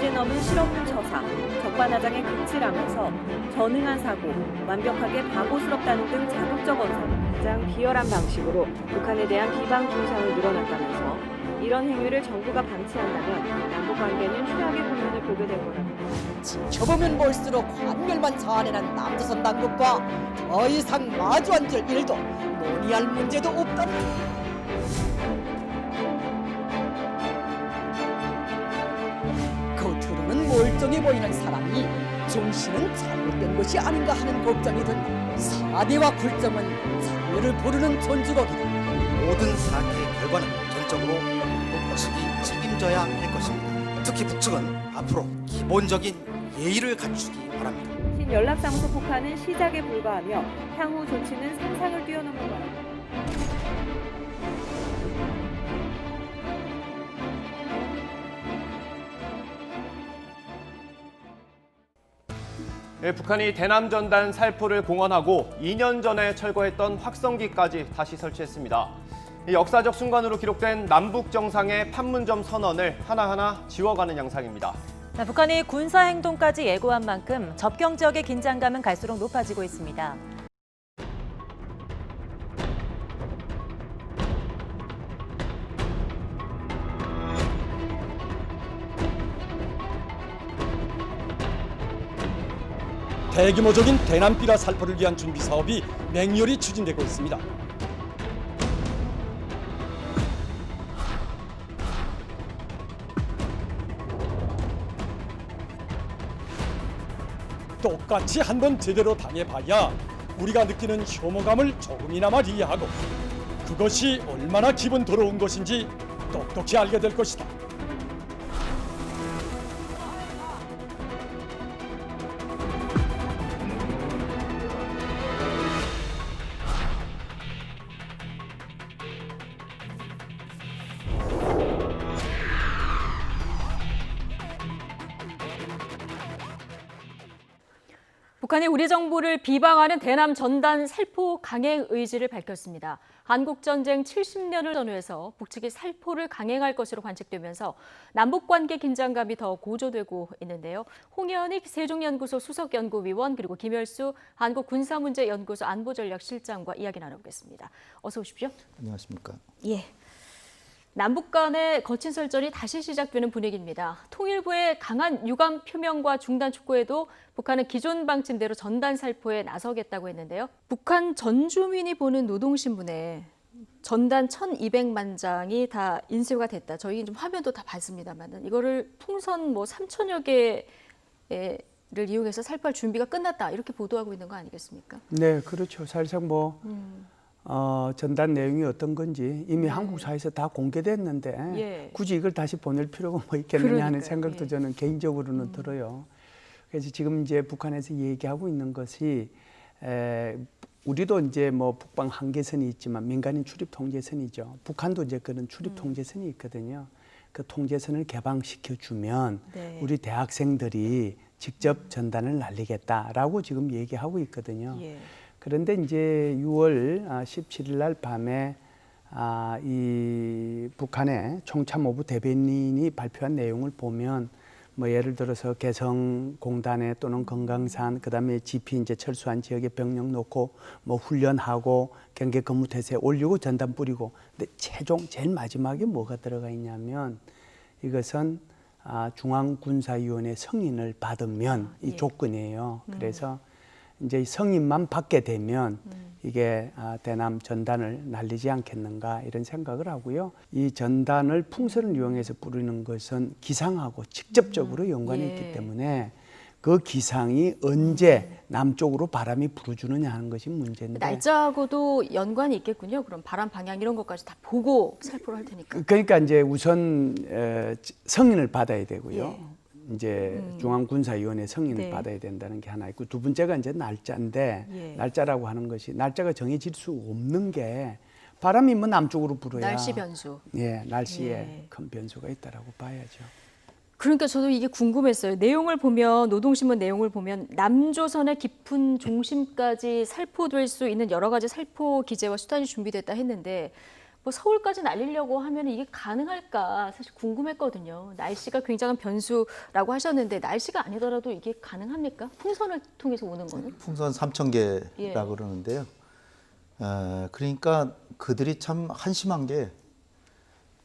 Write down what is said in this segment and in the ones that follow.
한계 넘은 실없는 처사, 적반하장에 극치라면서 전응한 사고, 완벽하게 바보스럽다는 등 자극적 언성, 가장 비열한 방식으로 북한에 대한 비방 중상을 늘어났다면서 이런 행위를 정부가 방치한다면 남북관계는 최악의 국면을 보게 될 거라고. 지켜보면 볼수록 관멸만 자아내는 남조선 당국과 더 이상 마주 앉을 일도 논의할 문제도 없다. 겉으로는 멀쩡해 보이는 사람이 정신은 잘못된 것이 아닌가 하는 걱정이 든다. 사대와 굴점은 자유를 부르는 존주곡이다. 모든 사태의 결과는 전적으로 북측이 책임져야 할 것입니다. 특히 북측은 앞으로 기본적인 예의를 갖추기 바랍니다. 연락사무소 폭파는 시작에 불과하며 향후 조치는 상상을 뛰어넘는 거라고. 북한이 대남 전단 살포를 공언하고 2년 전에 철거했던 확성기까지 다시 설치했습니다. 역사적 순간으로 기록된 남북 정상의 판문점 선언을 하나하나 지워가는 양상입니다. 북한이 군사 행동까지 예고한 만큼 접경 지역의 긴장감은 갈수록 높아지고 있습니다. 대규모적인 대남비라 살포를 위한 준비 사업이 맹렬히 추진되고 있습니다. 똑같이 한번 제대로 당해봐야 우리가 느끼는 혐오감을 조금이나마 이해하고 그것이 얼마나 기분 더러운 것인지 똑똑히 알게 될 것이다. 북한이 우리 정부를 비방하는 대남 전단 살포 강행 의지를 밝혔습니다. 한국전쟁 70년을 전후해서 북측이 살포를 강행할 것으로 관측되면서 남북관계 긴장감이 더 고조되고 있는데요. 홍현익 세종연구소 수석연구위원 그리고 김열수 한국군사문제연구소 안보전략실장과 이야기 나눠보겠습니다. 어서 오십시오. 안녕하십니까. 예. 남북 간의 거친 설전이 다시 시작되는 분위기입니다. 통일부의 강한 유감 표명과 중단 촉구에도 북한은 기존 방침대로 전단 살포에 나서겠다고 했는데요. 북한 전 주민이 보는 노동신문에 전단 1,200만 장이 다 인쇄가 됐다. 저희 좀 화면도 다 봤습니다만 이거를 풍선 3천여 개를 이용해서 살포할 준비가 끝났다. 이렇게 보도하고 있는 거 아니겠습니까? 네, 그렇죠. 사실상 전단 내용이 어떤 건지 이미 한국사에서 다 공개됐는데 예. 굳이 이걸 다시 보낼 필요가 뭐 있겠느냐 하는 그러니까요. 생각도 예. 저는 개인적으로는 들어요. 그래서 지금 이제 북한에서 얘기하고 있는 것이 우리도 이제 북방 한계선이 있지만 민간인 출입 통제선이죠. 북한도 이제 그런 출입 통제선이 있거든요. 그 통제선을 개방시켜 주면 네. 우리 대학생들이 직접 전단을 날리겠다라고 지금 얘기하고 있거든요. 예. 그런데 이제 6월 17일 날 밤에 이 북한의 총참모부 대변인이 발표한 내용을 보면 예를 들어서 개성공단에 또는 건강산 그다음에 GP 이제 철수한 지역에 병력 놓고 훈련하고 경계 근무 태세에 올리고 전단 뿌리고 근데 최종 제일 마지막에 뭐가 들어가 있냐면 이것은 중앙군사위원회 승인을 받으면 이 조건이에요. 그래서 이제 성인만 받게 되면 이게 대남 전단을 날리지 않겠는가 이런 생각을 하고요. 이 전단을 풍선을 이용해서 뿌리는 것은 기상하고 직접적으로 연관이 예. 있기 때문에 그 기상이 언제 남쪽으로 바람이 불어주느냐 하는 것이 문제인데 날짜하고도 연관이 있겠군요. 그럼 바람 방향 이런 것까지 다 보고 살포를 할 테니까. 그러니까 이제 우선 승인을 받아야 되고요. 예. 이제 중앙군사위원회 승인을 네. 받아야 된다는 게 하나 있고 두 번째가 이제 날짜인데 예. 날짜라고 하는 것이 날짜가 정해질 수 없는 게 바람이 남쪽으로 불어야 날씨 변수. 예, 날씨에 예. 큰 변수가 있다라고 봐야죠. 그러니까 저도 이게 궁금했어요. 내용을 보면 노동신문 내용을 보면 남조선의 깊은 중심까지 살포될 수 있는 여러 가지 살포 기제와 수단이 준비됐다 했는데 뭐 서울까지 날리려고 하면 이게 가능할까 사실 궁금했거든요. 날씨가 굉장한 변수라고 하셨는데 날씨가 아니더라도 이게 가능합니까? 풍선을 통해서 오는 거는? 풍선 3,000개라 예. 그러는데요. 그러니까 그들이 참 한심한 게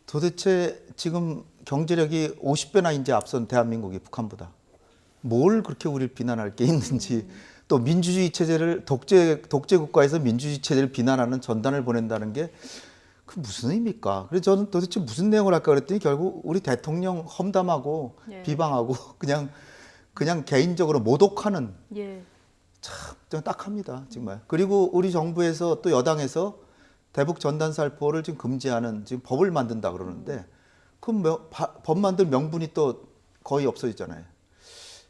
도대체 지금 경제력이 50배나 이제 앞선 대한민국이 북한보다 뭘 그렇게 우리를 비난할 게 있는지 또 민주주의 체제를 독재 국가에서 민주주의 체제를 비난하는 전단을 보낸다는 게 그 무슨 의미입니까? 그래서 저는 도대체 무슨 내용을 할까 그랬더니 결국 우리 대통령 험담하고 예. 비방하고 그냥 개인적으로 모독하는 예. 참 딱합니다, 정말. 그리고 우리 정부에서 또 여당에서 대북 전단 살포를 지금 금지하는 지금 법을 만든다 그러는데 그 법 만들 명분이 또 거의 없어지잖아요.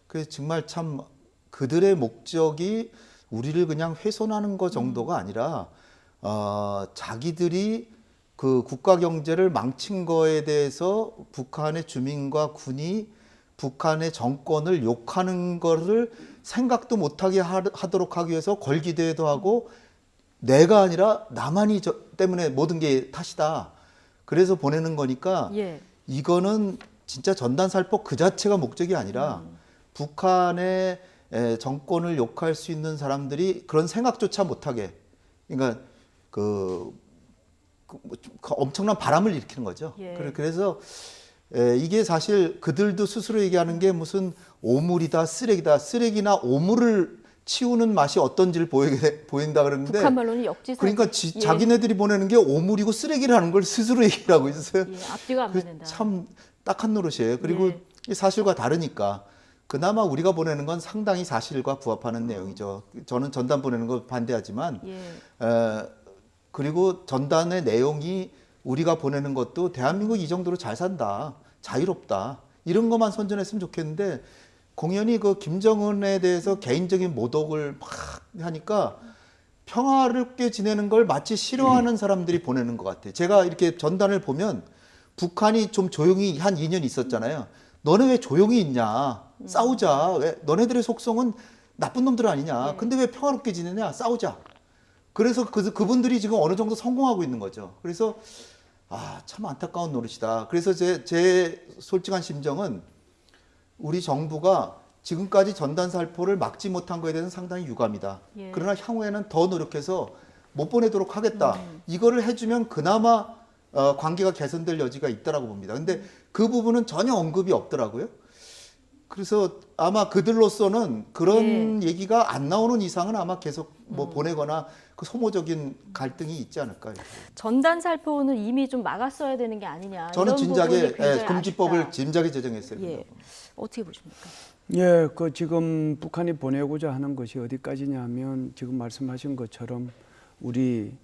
그래서 정말 참 그들의 목적이 우리를 그냥 훼손하는 것 정도가 아니라 자기들이 그 국가 경제를 망친 거에 대해서 북한의 주민과 군이 북한의 정권을 욕하는 거를 생각도 못하게 하도록 하기 위해서 걸기대회도 하고 내가 아니라 나만이 때문에 모든 게 탓이다. 그래서 보내는 거니까 예. 이거는 진짜 전단 살포 그 자체가 목적이 아니라 북한의 정권을 욕할 수 있는 사람들이 그런 생각조차 못하게 그러니까 엄청난 바람을 일으키는 거죠. 예. 그래서 이게 사실 그들도 스스로 얘기하는 게 무슨 오물이다, 쓰레기다. 쓰레기나 오물을 치우는 맛이 어떤지를 보인다 그러는데 북한 말로는 역지사지. 그러니까 예. 자기네들이 보내는 게 오물이고 쓰레기라는 걸 스스로 얘기를 하고 있어요. 예, 앞뒤가 안 맞는다. 참 딱한 노릇이에요. 그리고 예. 이 사실과 다르니까 그나마 우리가 보내는 건 상당히 사실과 부합하는 내용이죠. 저는 전단 보내는 거 반대하지만 예. 그리고 전단의 내용이 우리가 보내는 것도 대한민국 이 정도로 잘 산다, 자유롭다 이런 것만 선전했으면 좋겠는데 공연히 그 김정은에 대해서 개인적인 모독을 막 하니까 평화롭게 지내는 걸 마치 싫어하는 사람들이 보내는 것 같아요. 제가 이렇게 전단을 보면 북한이 좀 조용히 한 2년 있었잖아요. 너네 왜 조용히 있냐? 싸우자. 왜? 너네들의 속성은 나쁜 놈들 아니냐? 근데 왜 평화롭게 지내냐? 싸우자. 그래서 그분들이 지금 어느 정도 성공하고 있는 거죠. 그래서 참 안타까운 노릇이다. 그래서 제 솔직한 심정은 우리 정부가 지금까지 전단 살포를 막지 못한 거에 대해서는 상당히 유감이다. 예. 그러나 향후에는 더 노력해서 못 보내도록 하겠다. 이거를 해주면 그나마 관계가 개선될 여지가 있다라고 봅니다. 근데 그 부분은 전혀 언급이 없더라고요. 그래서 아마 그들로서는 그런 얘기가 안 나오는 이상은 아마 계속 뭐 보내거나 그 소모적인 갈등이 있지 않을까. 전단 살포는 이미 좀 막았어야 되는 게 아니냐. 저는 이런 진작에 부분이 굉장히 금지법을 아쉽다. 진작에 제정했어요. 예. 어떻게 보십니까? 예, 그 지금 북한이 보내고자 하는 것이 어디까지냐면 지금 말씀하신 것처럼 우리는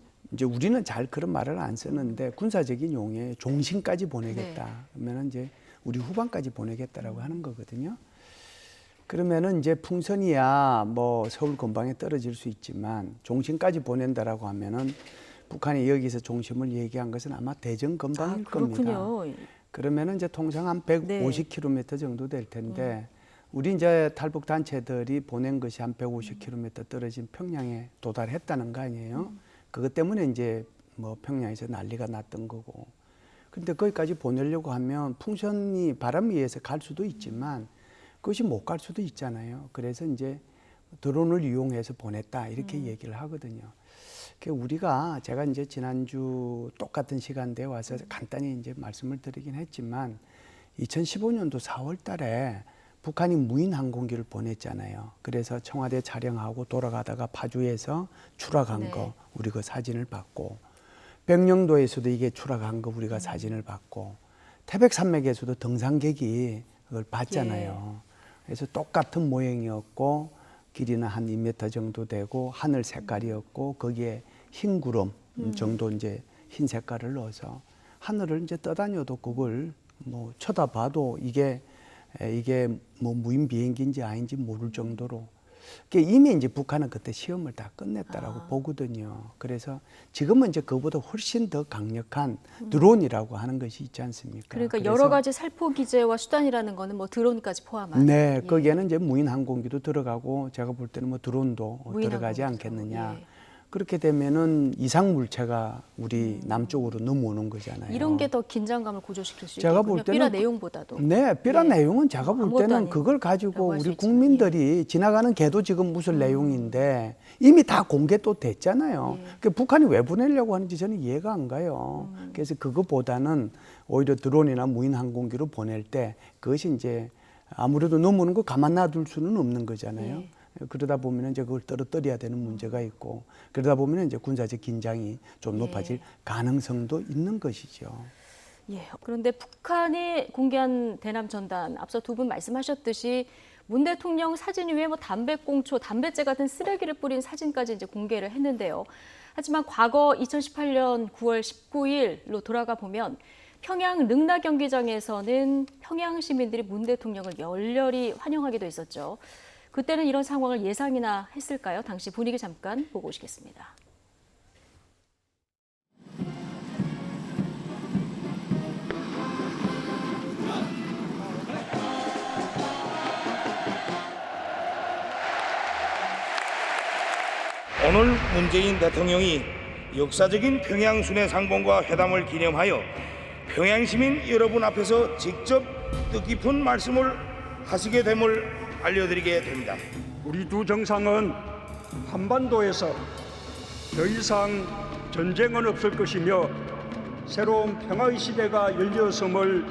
잘 그런 말을 안 쓰는데 군사적인 용에 종신까지 보내겠다. 그러면은 이제 우리 후반까지 보내겠다라고 하는 거거든요. 그러면은 이제 풍선이야 뭐 서울 근방에 떨어질 수 있지만 종신까지 보낸다라고 하면은 북한이 여기서 종심을 얘기한 것은 아마 대전 근방일 겁니다. 그렇군요. 그러면은 이제 통상 한 150km 정도 될 텐데 우리 이제 탈북 단체들이 보낸 것이 한 150km 떨어진 평양에 도달했다는 거 아니에요? 그것 때문에 이제 뭐 평양에서 난리가 났던 거고. 근데 거기까지 보내려고 하면 풍선이 바람 위에서 갈 수도 있지만 그것이 못 갈 수도 있잖아요. 그래서 이제 드론을 이용해서 보냈다 이렇게 얘기를 하거든요. 우리가 제가 이제 지난주 똑같은 시간대에 와서 간단히 이제 말씀을 드리긴 했지만 2015년도 4월 달에 북한이 무인 항공기를 보냈잖아요. 그래서 청와대 촬영하고 돌아가다가 파주에서 추락한 거 우리 그 사진을 봤고 백령도에서도 이게 추락한 거 우리가 사진을 봤고 태백산맥에서도 등산객이 그걸 봤잖아요. 그래서 똑같은 모양이었고 길이는 한 2m 정도 되고 하늘 색깔이었고 거기에 흰 구름 정도 이제 흰 색깔을 넣어서 하늘을 이제 떠다녀도 그걸 뭐 쳐다봐도 이게 뭐 무인 비행기인지 아닌지 모를 정도로 이미 이제 북한은 그때 시험을 다 끝냈다라고 보거든요. 그래서 지금은 이제 그보다 훨씬 더 강력한 드론이라고 하는 것이 있지 않습니까? 그러니까 그래서 여러 가지 살포 기제와 수단이라는 거는 뭐 드론까지 포함한. 네, 거기에는 이제 무인 항공기도 들어가고 제가 볼 때는 뭐 드론도 무인 들어가지 항공기죠. 않겠느냐. 예. 그렇게 되면은 이상 물체가 우리 남쪽으로 넘어오는 거잖아요. 이런 게 더 긴장감을 고조시킬 수 제가 있겠군요. 볼 때는 삐라 내용보다도. 네, 삐라 예. 내용은 제가 볼 아무것도 때는 아닌 그걸 가지고 라고 할수 우리 있지만, 국민들이 지나가는 개도 지금 무슨 내용인데 이미 다 공개 또 됐잖아요. 그 북한이 왜 보내려고 하는지 저는 이해가 안 가요. 그래서 그거보다는 오히려 드론이나 무인 항공기로 보낼 때 그것이 이제 아무래도 넘어오는 거 가만 놔둘 수는 없는 거잖아요. 그러다 보면 이제 그걸 떨어뜨려야 되는 문제가 있고 그러다 보면 이제 군사적 긴장이 좀 높아질 가능성도 있는 것이죠. 예. 그런데 북한이 공개한 대남 전단 앞서 두 분 말씀하셨듯이 문 대통령 사진 위에 뭐 담배꽁초, 담배째 같은 쓰레기를 뿌린 사진까지 이제 공개를 했는데요. 하지만 과거 2018년 9월 19일로 돌아가 보면 평양 릉나 경기장에서는 평양 시민들이 문 대통령을 열렬히 환영하기도 했었죠. 그때는 이런 상황을 예상이나 했을까요? 당시 분위기 잠깐 보고 오시겠습니다. 오늘 문재인 대통령이 역사적인 평양 순회 상봉과 회담을 기념하여 평양 시민 여러분 앞에서 직접 뜻깊은 말씀을 하시게 됨을 알려드리게 됩니다. 우리 두 정상은 한반도에서 더 이상 전쟁은 없을 것이며 새로운 평화의 시대가 열렸음을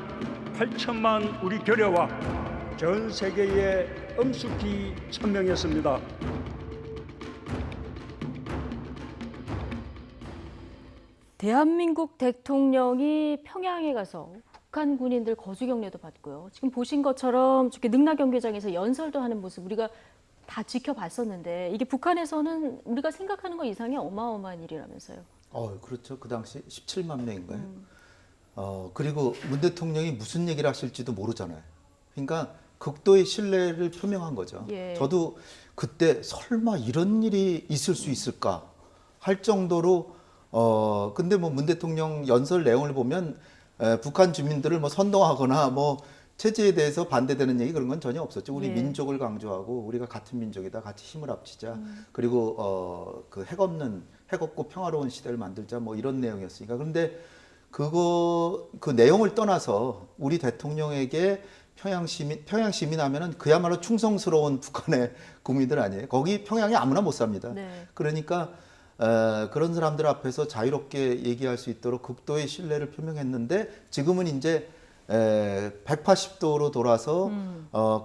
8천만 우리 결여와 전 세계에 엄숙히 천명했습니다. 대한민국 대통령이 평양에 가서 북한 군인들 거주 격려도 받고요. 지금 보신 것처럼 저렇게 능라 경기장에서 연설도 하는 모습 우리가 다 지켜봤었는데 이게 북한에서는 우리가 생각하는 것 이상의 어마어마한 일이라면서요. 그렇죠. 그 당시 17만 명인가요? 그리고 문 대통령이 무슨 얘기를 하실지도 모르잖아요. 그러니까 극도의 신뢰를 표명한 거죠. 예. 저도 그때 설마 이런 일이 있을 수 있을까 할 정도로 근데 뭐 문 대통령 연설 내용을 보면 북한 주민들을 뭐 선동하거나 뭐 체제에 대해서 반대되는 얘기 그런 건 전혀 없었죠. 우리 예. 민족을 강조하고 우리가 같은 민족이다, 같이 힘을 합치자. 그리고 그 핵 없고 평화로운 시대를 만들자 뭐 이런 내용이었으니까. 그런데 그 내용을 떠나서 우리 대통령에게 평양 시민 하면은 그야말로 충성스러운 북한의 국민들 아니에요. 거기 평양에 아무나 못 삽니다. 네. 그러니까 그런 사람들 앞에서 자유롭게 얘기할 수 있도록 극도의 신뢰를 표명했는데 지금은 이제 180도로 돌아서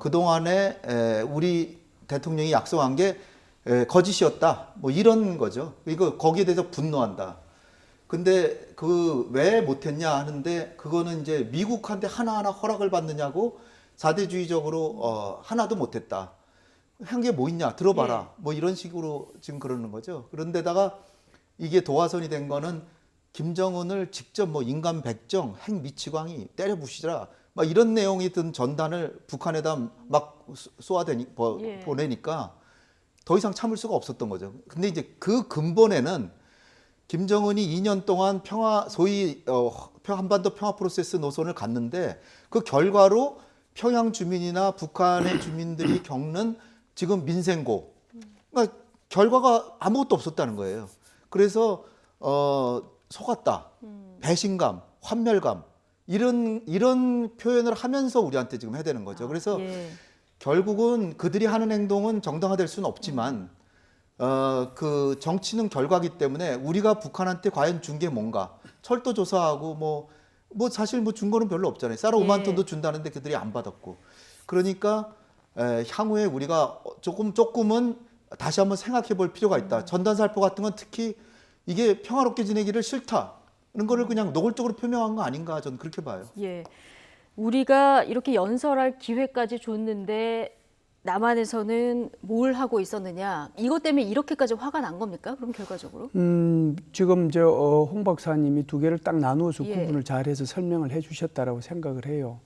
그동안에 우리 대통령이 약속한 게 거짓이었다. 뭐 이런 거죠. 이거 거기에 대해서 분노한다. 근데 그 왜 못했냐 하는데 그거는 이제 미국한테 하나하나 허락을 받느냐고 사대주의적으로 하나도 못했다. 한 게 뭐 있냐 들어봐라. 뭐 이런 식으로 지금 그러는 거죠. 그런데다가 이게 도화선이 된 거는 김정은을 직접 뭐 인간 백정, 핵 미치광이 때려 부시라. 막 이런 내용이 든 전단을 북한에다 막 보내니까 더 이상 참을 수가 없었던 거죠. 근데 이제 그 근본에는 김정은이 2년 동안 소위 한반도 평화 프로세스 노선을 갔는데 그 결과로 평양 주민이나 북한의 주민들이 겪는 지금 민생고, 그러니까 결과가 아무것도 없었다는 거예요. 그래서 속았다, 배신감, 환멸감 이런 표현을 하면서 우리한테 지금 해대는 거죠. 그래서 결국은 그들이 하는 행동은 정당화될 수는 없지만 그 정치는 결과기 때문에 우리가 북한한테 과연 준 게 뭔가 철도 조사하고 뭐 사실 뭐 준 거는 별로 없잖아요. 쌀 5만 톤도 준다는데 그들이 안 받았고 그러니까 향후에 우리가 조금은 다시 한번 생각해 볼 필요가 있다. 전단살포 같은 건 특히 이게 평화롭게 지내기를 싫다는 거를 그냥 노골적으로 표명한 거 아닌가 저는 그렇게 봐요. 예, 우리가 이렇게 연설할 기회까지 줬는데 남한에서는 뭘 하고 있었느냐 이것 때문에 이렇게까지 화가 난 겁니까? 그럼 결과적으로? 지금 홍 박사님이 두 개를 딱 나누어서 구분을 잘해서 설명을 해주셨다라고 생각을 해요.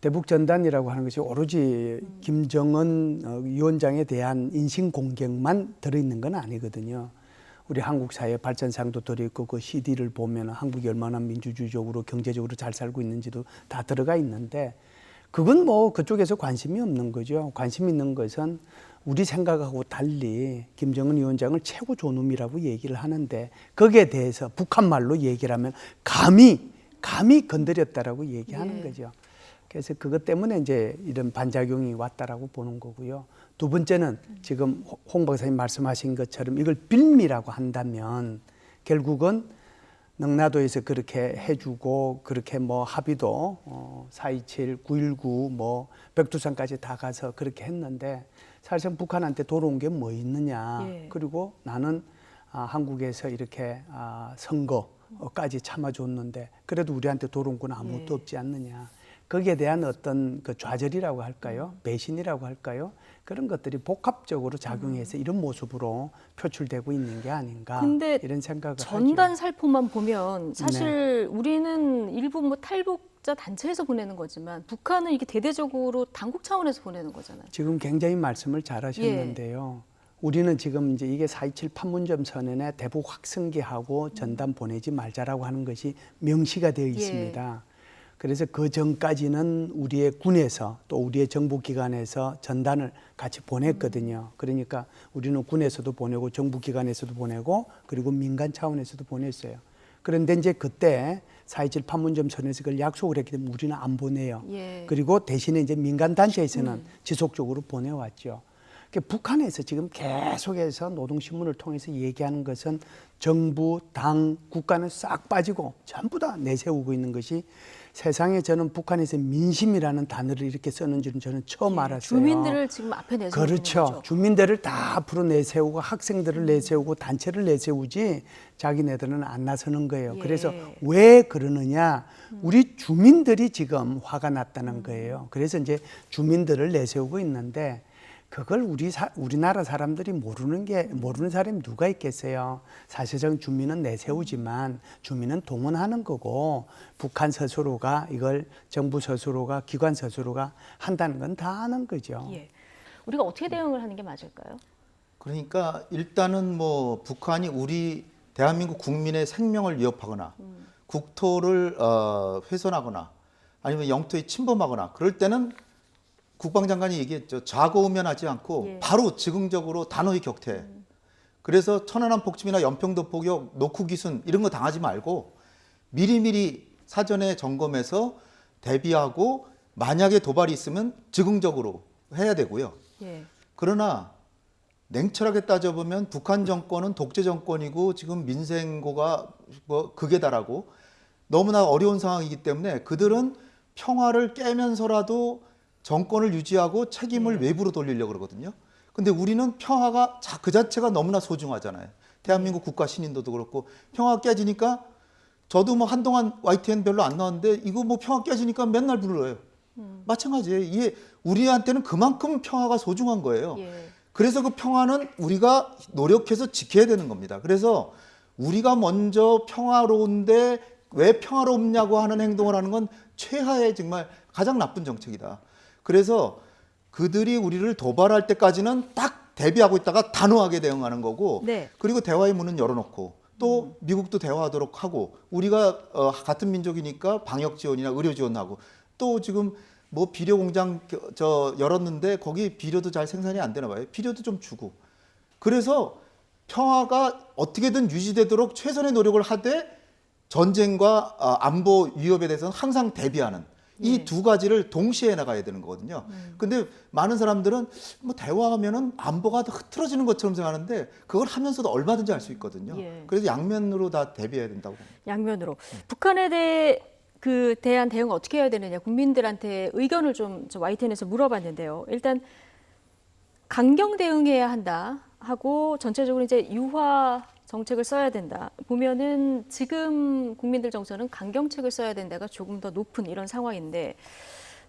대북 전단이라고 하는 것이 오로지 김정은 위원장에 대한 인신 공격만 들어있는 건 아니거든요. 우리 한국 사회 발전상도 들어있고 그 CD를 보면 한국이 얼마나 민주주의적으로 경제적으로 잘 살고 있는지도 다 들어가 있는데 그건 뭐 그쪽에서 관심이 없는 거죠. 관심 있는 것은 우리 생각하고 달리 김정은 위원장을 최고 존엄이라고 얘기를 하는데 거기에 대해서 북한 말로 얘기를 하면 감히 건드렸다라고 얘기하는 거죠. 그래서 그것 때문에 이제 이런 반작용이 왔다라고 보는 거고요. 두 번째는 지금 홍 박사님 말씀하신 것처럼 이걸 빌미라고 한다면 결국은 능라도에서 그렇게 해주고 그렇게 뭐 합의도 4.27, 9.19 뭐 백두산까지 다 가서 그렇게 했는데 사실상 북한한테 돌아온 게 뭐 있느냐. 그리고 나는 한국에서 이렇게 선거까지 참아줬는데 그래도 우리한테 돌아온 건 아무것도 없지 않느냐. 거기에 대한 어떤 그 좌절이라고 할까요? 배신이라고 할까요? 그런 것들이 복합적으로 작용해서 이런 모습으로 표출되고 있는 게 아닌가 근데 이런 생각을 전단 하죠. 살포만 보면 사실 우리는 일부 뭐 탈북자 단체에서 보내는 거지만 북한은 이게 대대적으로 당국 차원에서 보내는 거잖아요. 지금 굉장히 말씀을 잘 하셨는데요. 우리는 지금 이제 이게 4.27 판문점 선언에 대북 확성기하고 전단 보내지 말자라고 하는 것이 명시가 되어 있습니다. 그래서 그 전까지는 우리의 군에서 또 우리의 정부기관에서 전단을 같이 보냈거든요. 그러니까 우리는 군에서도 보내고 정부기관에서도 보내고 그리고 민간 차원에서도 보냈어요. 그런데 이제 그때 4.27 판문점 선언에서 그걸 약속을 했기 때문에 우리는 안 보내요. 그리고 대신에 이제 민간 단체에서는 지속적으로 보내왔죠. 북한에서 지금 계속해서 노동신문을 통해서 얘기하는 것은 정부, 당, 국가는 싹 빠지고 전부 다 내세우고 있는 것이 세상에 저는 북한에서 민심이라는 단어를 이렇게 쓰는 줄은 저는 처음 알았어요. 주민들을 지금 앞에 내세우는 그렇죠. 거죠. 주민들을 다 앞으로 내세우고 학생들을 내세우고 단체를 내세우지 자기네들은 안 나서는 거예요. 그래서 왜 그러느냐. 우리 주민들이 지금 화가 났다는 거예요. 그래서 이제 주민들을 내세우고 있는데 그걸 우리나라 사람들이 모르는 사람이 누가 있겠어요. 사실상 주민은 내세우지만 주민은 동원하는 거고 북한 스스로가 이걸 정부 스스로가 기관 스스로가 한다는 건 다 아는 거죠. 우리가 어떻게 대응을 하는 게 맞을까요? 그러니까 일단은 뭐 북한이 우리 대한민국 국민의 생명을 위협하거나 국토를 훼손하거나 아니면 영토에 침범하거나 그럴 때는 국방장관이 얘기했죠. 좌고우면하지 않고 바로 즉흥적으로 단호히 격퇴. 그래서 천안함 폭침이나 연평도 포격, 노쿠 기순 이런 거 당하지 말고 미리미리 사전에 점검해서 대비하고 만약에 도발이 있으면 즉흥적으로 해야 되고요. 그러나 냉철하게 따져보면 북한 정권은 독재 정권이고 지금 민생고가 뭐 극에 달하고 너무나 어려운 상황이기 때문에 그들은 평화를 깨면서라도 정권을 유지하고 책임을 외부로 돌리려고 그러거든요. 근데 우리는 평화가 그 자체가 너무나 소중하잖아요. 대한민국 국가 신인도도 그렇고 평화가 깨지니까 저도 뭐 한동안 YTN 별로 안 나왔는데 이거 뭐 평화 깨지니까 맨날 불러요. 마찬가지예요. 이게 우리한테는 그만큼 평화가 소중한 거예요. 그래서 그 평화는 우리가 노력해서 지켜야 되는 겁니다. 그래서 우리가 먼저 평화로운데 왜 평화롭냐고 하는 행동을 하는 건 최하의 정말 가장 나쁜 정책이다. 그래서 그들이 우리를 도발할 때까지는 딱 대비하고 있다가 단호하게 대응하는 거고 그리고 대화의 문은 열어놓고 또 미국도 대화하도록 하고 우리가 같은 민족이니까 방역 지원이나 의료 지원하고 또 지금 뭐 비료 공장 열었는데 거기 비료도 잘 생산이 안 되나 봐요. 비료도 좀 주고 그래서 평화가 어떻게든 유지되도록 최선의 노력을 하되 전쟁과 안보 위협에 대해서는 항상 대비하는 이 두 가지를 동시에 나가야 되는 거거든요. 근데 많은 사람들은 뭐 대화하면은 안보가 흐트러지는 것처럼 생각하는데 그걸 하면서도 얼마든지 할 수 있거든요. 그래서 양면으로 다 대비해야 된다고 봅니다. 양면으로. 북한에 대한 대응을 어떻게 해야 되느냐 국민들한테 의견을 좀 YTN에서 물어봤는데요. 일단 강경 대응해야 한다 하고 전체적으로 이제 유화 정책을 써야 된다. 보면은 지금 국민들 정서는 강경책을 써야 된다가 조금 더 높은 이런 상황인데,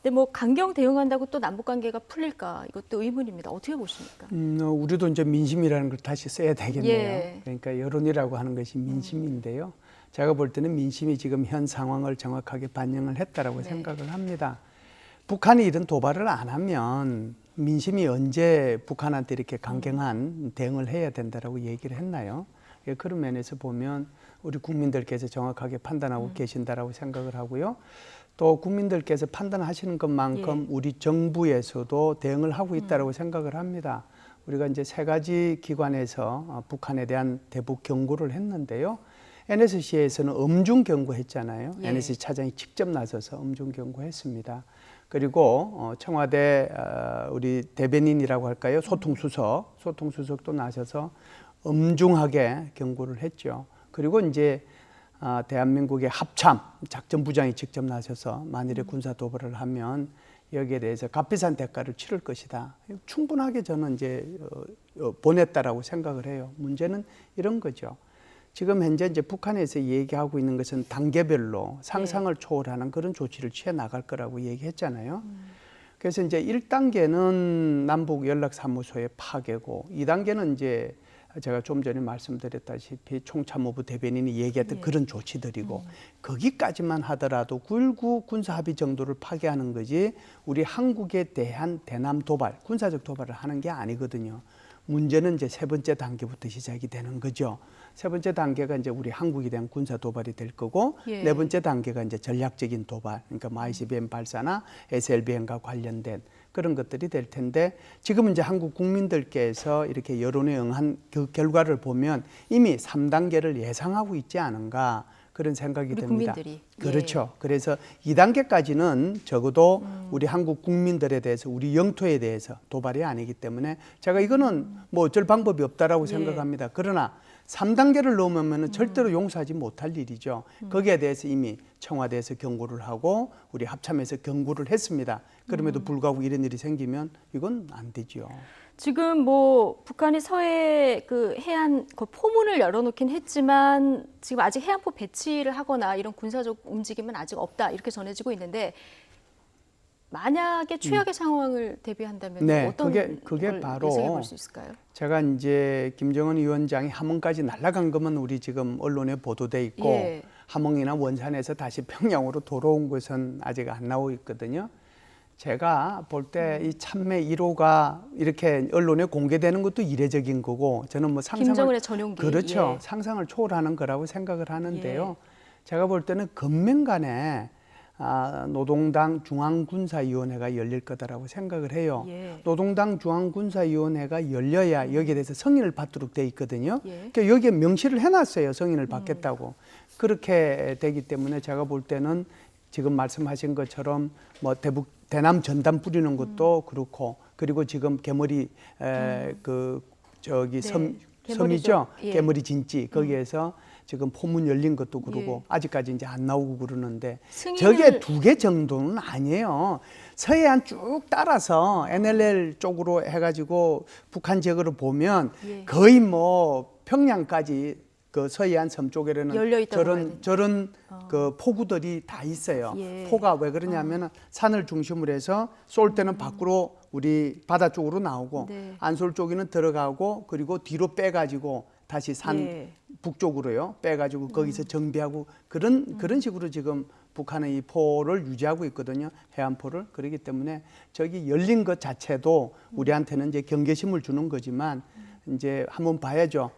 근데 뭐 강경 대응한다고 또 남북 관계가 풀릴까? 이것도 의문입니다. 어떻게 보십니까? 우리도 이제 민심이라는 걸 다시 써야 되겠네요. 그러니까 여론이라고 하는 것이 민심인데요. 제가 볼 때는 민심이 지금 현 상황을 정확하게 반영을 했다라고 생각을 합니다. 북한이 이런 도발을 안 하면 민심이 언제 북한한테 이렇게 강경한 대응을 해야 된다라고 얘기를 했나요? 그런 면에서 보면 우리 국민들께서 정확하게 판단하고 계신다라고 생각을 하고요. 또 국민들께서 판단하시는 것만큼 우리 정부에서도 대응을 하고 있다고 생각을 합니다. 우리가 이제 3가지 기관에서 북한에 대한 대북 경고를 했는데요. NSC에서는 엄중 경고했잖아요. NSC 차장이 직접 나서서 엄중 경고했습니다. 그리고 청와대 우리 대변인이라고 할까요? 소통수석도 나서서 엄중하게 경고를 했죠. 그리고 이제 대한민국의 합참 작전부장이 직접 나서서 만일에 군사 도발을 하면 여기에 대해서 값비싼 대가를 치를 것이다. 충분하게 저는 이제 보냈다라고 생각을 해요. 문제는 이런 거죠. 지금 현재 이제 북한에서 얘기하고 있는 것은 단계별로 상상을 초월하는 그런 조치를 취해 나갈 거라고 얘기했잖아요. 그래서 이제 1단계는 남북 연락사무소의 파괴고 2단계는 이제 제가 좀 전에 말씀드렸다시피 총참모부 대변인이 얘기했던 그런 조치들이고 거기까지만 하더라도 9.19 군사합의 정도를 파괴하는 거지 우리 한국에 대한 대남 도발, 군사적 도발을 하는 게 아니거든요. 문제는 이제 3번째 단계부터 시작이 되는 거죠. 3번째 단계가 이제 우리 한국에 대한 군사 도발이 될 거고 4번째 단계가 이제 전략적인 도발, 그러니까 ICBM 발사나 SLBM과 관련된 그런 것들이 될 텐데 지금 이제 한국 국민들께서 이렇게 여론에 응한 그 결과를 보면 이미 3단계를 예상하고 있지 않은가 그런 생각이 듭니다. 국민들이. 그렇죠. 그래서 2단계까지는 적어도 우리 한국 국민들에 대해서 우리 영토에 대해서 도발이 아니기 때문에 제가 이거는 뭐 어쩔 방법이 없다라고 생각합니다. 그러나 3단계를 넘으면 절대로 용서하지 못할 일이죠. 거기에 대해서 이미 청와대에서 경고를 하고 우리 합참에서 경고를 했습니다. 그럼에도 불구하고 이런 일이 생기면 이건 안 되죠. 지금 뭐 북한이 서해 그 해안 그 포문을 열어놓긴 했지만 지금 아직 해안포 배치를 하거나 이런 군사적 움직임은 아직 없다 이렇게 전해지고 있는데 만약에 최악의 상황을 대비한다면 어떤 그게 바로 예상해 볼 수 있을까요? 제가 이제 김정은 위원장이 함흥까지 날아간 것은 우리 지금 언론에 보도돼 있고 함흥이나 원산에서 다시 평양으로 돌아온 것은 아직 안 나오고 있거든요. 제가 볼 때 이 참매 1호가 이렇게 언론에 공개되는 것도 이례적인 거고 저는 뭐 김정은의 전용기. 그렇죠. 상상을 초월하는 거라고 생각을 하는데요. 제가 볼 때는 금명간에 노동당 중앙군사위원회가 열릴 거다라고 생각을 해요. 노동당 중앙군사위원회가 열려야 여기에 대해서 승인을 받도록 돼 있거든요. 그러니까 여기에 명시를 해놨어요. 승인을 받겠다고. 그렇게 되기 때문에 제가 볼 때는 지금 말씀하신 것처럼 뭐 대남 전단 뿌리는 것도 그렇고 그리고 지금 개머리 섬이죠. 개머리 진지 거기에서 지금 포문 열린 것도 그러고 아직까지 이제 안 나오고 그러는데 저게 2개 정도는 아니에요. 서해안 쭉 따라서 NLL 쪽으로 해가지고 북한 지역으로 보면 거의 뭐 평양까지 그 서해안 섬 쪽에는 저런 그 포구들이 다 있어요. 포가 왜 그러냐면 산을 중심으로 해서 쏠 때는 밖으로 우리 바다 쪽으로 나오고 안 쏠 쪽에는 들어가고 그리고 뒤로 빼가지고 다시 산 북쪽으로요 빼가지고 거기서 정비하고 그런 식으로 지금 북한은 이 포를 유지하고 있거든요. 해안포를. 그렇기 때문에 저기 열린 것 자체도 우리한테는 이제 경계심을 주는 거지만 이제 한번 봐야죠.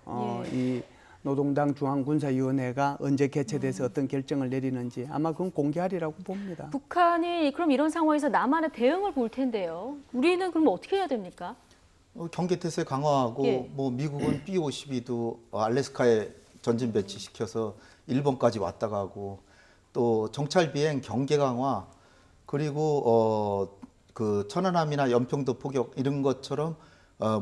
이 노동당 중앙군사위원회가 언제 개최돼서 어떤 결정을 내리는지 아마 그건 공개하리라고 봅니다. 북한이 그럼 이런 상황에서 남한의 대응을 볼 텐데요. 우리는 그럼 어떻게 해야 됩니까? 경계태세 강화하고 뭐 미국은 B-52도 알래스카에 전진 배치시켜서 일본까지 왔다 가고 또 정찰 비행 경계 강화 그리고 그 천안함이나 연평도 포격 이런 것처럼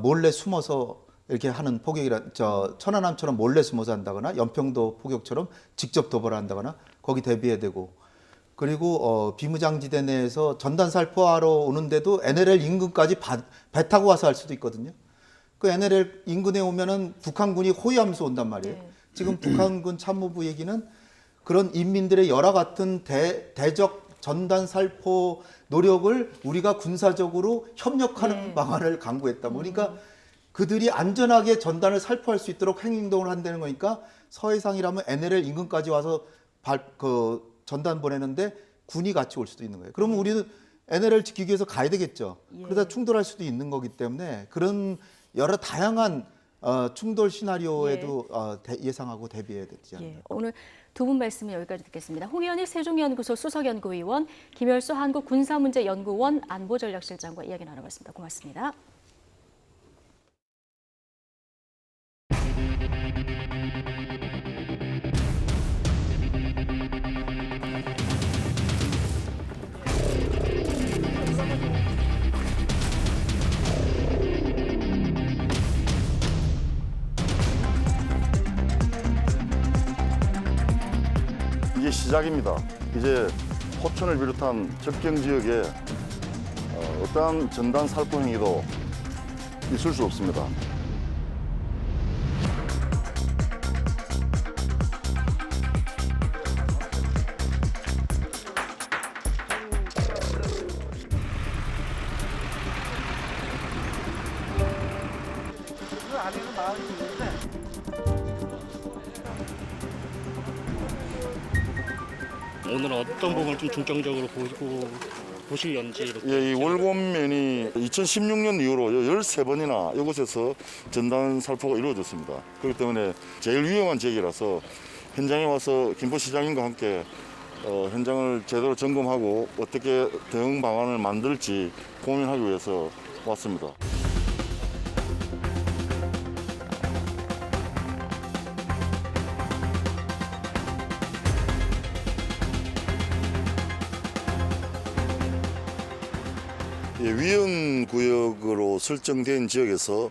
몰래 숨어서 이렇게 하는 포격이라 천안함처럼 몰래 숨어서 한다거나 연평도 포격처럼 직접 도발한다거나 거기 대비해야 되고 그리고 비무장지대 내에서 전단 살포하러 오는데도 NLL 인근까지 배 타고 와서 할 수도 있거든요. 그 NLL 인근에 오면은 북한군이 호위하면서 온단 말이에요. 지금 북한군 참모부 얘기는 그런 인민들의 열화 같은 대적 전단 살포 노력을 우리가 군사적으로 협력하는 방안을 강구했다. 그러니까 그들이 안전하게 전단을 살포할 수 있도록 행동을 한다는 거니까 서해상이라면 NLL 인근까지 와서 전단 보내는데 군이 같이 올 수도 있는 거예요. 그러면 우리는 NLL 지키기 위해서 가야 되겠죠. 그러다 충돌할 수도 있는 거기 때문에 그런 여러 다양한 충돌 시나리오에도 예상하고 대비해야 되지 않나. 오늘 두 분 말씀은 여기까지 듣겠습니다. 홍현희 세종연구소 수석연구위원, 김열수 한국군사문제연구원 안보전략실장과 이야기 나눠봤습니다. 고맙습니다. 이게 시작입니다. 이제 포천을 비롯한 접경 지역에 어떠한 전단 살포 행위도 있을 수 없습니다. 오늘은 어떤 부분을 좀 중점적으로 보시려는지 이렇게. 이 월곤면이 2016년 이후로 13번이나 이곳에서 전단 살포가 이루어졌습니다. 그렇기 때문에 제일 위험한 지역이라서 현장에 와서 김포시장님과 함께 현장을 제대로 점검하고 어떻게 대응 방안을 만들지 고민하기 위해서 왔습니다. 위험 구역으로 설정된 지역에서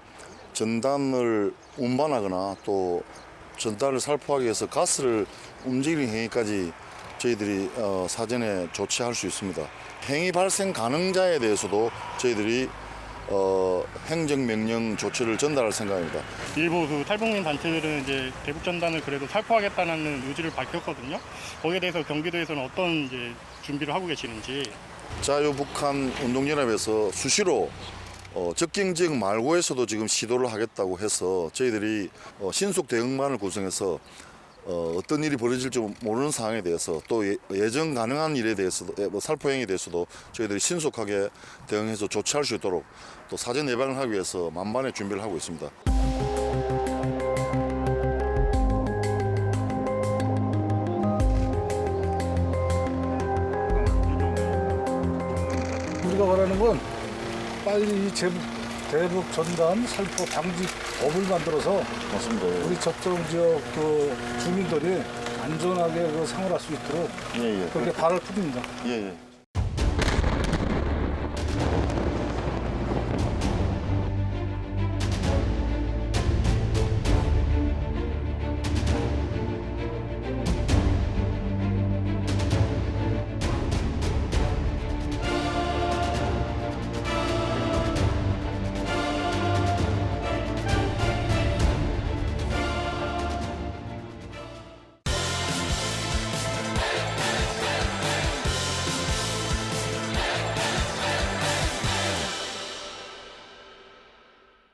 전단을 운반하거나 또 전단을 살포하기 위해서 가스를 움직이는 행위까지 저희들이 사전에 조치할 수 있습니다. 행위 발생 가능자에 대해서도 저희들이 행정명령 조치를 전달할 생각입니다. 일부 그 탈북민 단체들은 이제 대북 전단을 그래도 살포하겠다는 의지를 밝혔거든요. 거기에 대해서 경기도에서는 어떤 이제 준비를 하고 계시는지. 자유북한 운동연합에서 수시로 접경 지역 말고에서도 지금 시도를 하겠다고 해서 저희들이 신속 대응반을 구성해서 어떤 일이 벌어질지 모르는 상황에 대해서 또 예정 가능한 일에 대해서도 살포 행위에 대해서도 저희들이 신속하게 대응해서 조치할 수 있도록 또 사전 예방을 하기 위해서 만반의 준비를 하고 있습니다. 우리가 바라는 건 빨리 이 대북 전단 살포 방지 법을 만들어서 맞습니다. 우리 접경 지역 그 주민들이 안전하게 그 생활할 수 있도록 그렇게 바랄 뿐입니다. 예.